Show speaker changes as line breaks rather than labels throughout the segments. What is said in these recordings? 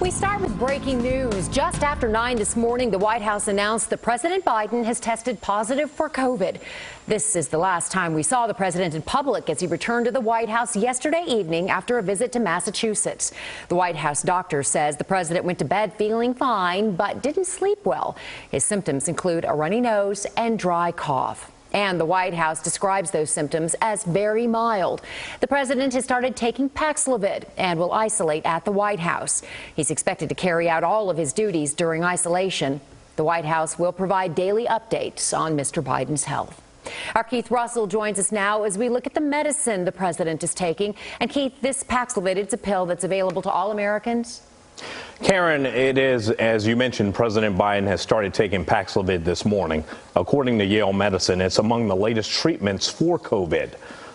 We start with breaking news. Just after 9 this morning, the White House announced that President Biden has tested positive for COVID. This is the last time we saw the president in public as he returned to the White House yesterday evening after a visit to Massachusetts. The White House doctor says the president went to bed feeling fine but didn't sleep well. His symptoms include a runny nose and dry cough. And the White House describes those symptoms as very mild. The president has started taking Paxlovid and will isolate at the White House. He's expected to carry out all of his duties during isolation. The White House will provide daily updates on Mr. Biden's health. Our Keith Russell joins us now as we look at the medicine the president is taking. And Keith, this Paxlovid, it's a pill that's available to all Americans?
Karen, it is, as you mentioned, President Biden has started taking Paxlovid this morning. According to Yale Medicine, it's among the latest treatments for COVID.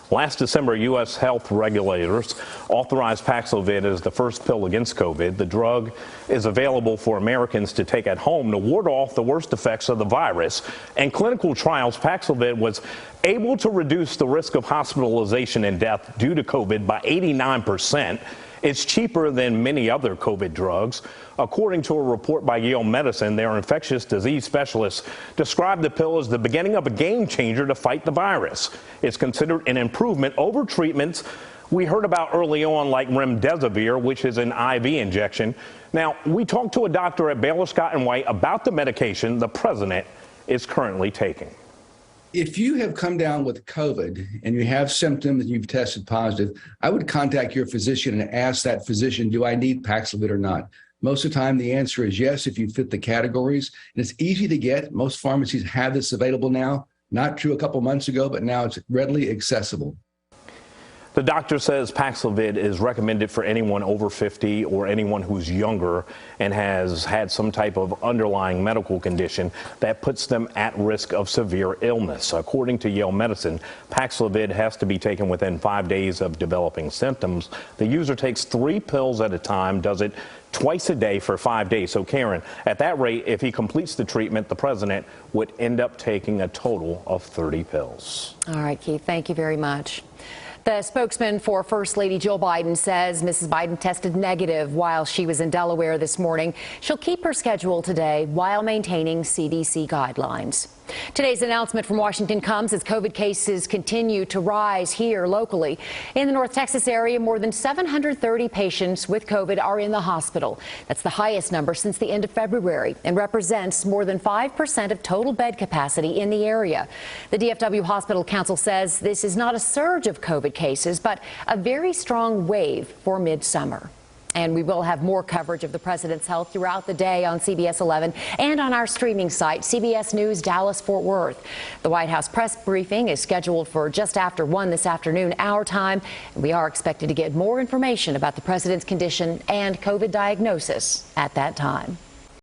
Last December, U.S. health regulators authorized Paxlovid as the first pill against COVID. The drug is available for Americans to take at home to ward off the worst effects of the virus. In clinical trials, Paxlovid was able to reduce the risk of hospitalization and death due to COVID by 89%. It's cheaper than many other COVID drugs. According to a report by Yale Medicine, their infectious disease specialists described the pill as the beginning of a game changer to fight the virus. It's considered an improvement over treatments we heard about early on, like remdesivir, which is an IV injection. Now, we talked to a doctor at Baylor Scott & White about the medication the president is currently taking.
If you have come down with COVID and you have symptoms and you've tested positive, I would contact your physician and ask that physician, do I need Paxlovid or not? Most of the time, the answer is yes, if you fit the categories. And it's easy to get. Most pharmacies have this available now. Not true a couple months ago, but now it's readily accessible.
The doctor says Paxlovid is recommended for anyone over 50 or anyone who's younger and has had some type of underlying medical condition that puts them at risk of severe illness. According to Yale Medicine, Paxlovid has to be taken within 5 days of developing symptoms. The user takes 3 pills at a time, does it twice a day for 5 days. So, Karen, at that rate, if he completes the treatment, the president would end up taking a total of 30 pills.
All right, Keith, thank you very much. The spokesman for First Lady Jill Biden says Mrs. Biden tested negative while she was in Delaware this morning. She'll keep her schedule today while maintaining CDC guidelines. Today's announcement from Washington comes as COVID cases continue to rise here locally. In the North Texas area, more than 730 patients with COVID are in the hospital. That's the highest number since the end of February and represents more than 5% of total bed capacity in the area. The DFW Hospital Council says this is not a surge of COVID cases, but a very strong wave for midsummer. And we will have more coverage of the president's health throughout the day on CBS 11 and on our streaming site, CBS News Dallas-Fort Worth. The White House press briefing is scheduled for just after 1 this afternoon, our time. We are expected to get more information about the president's condition and COVID diagnosis at that time.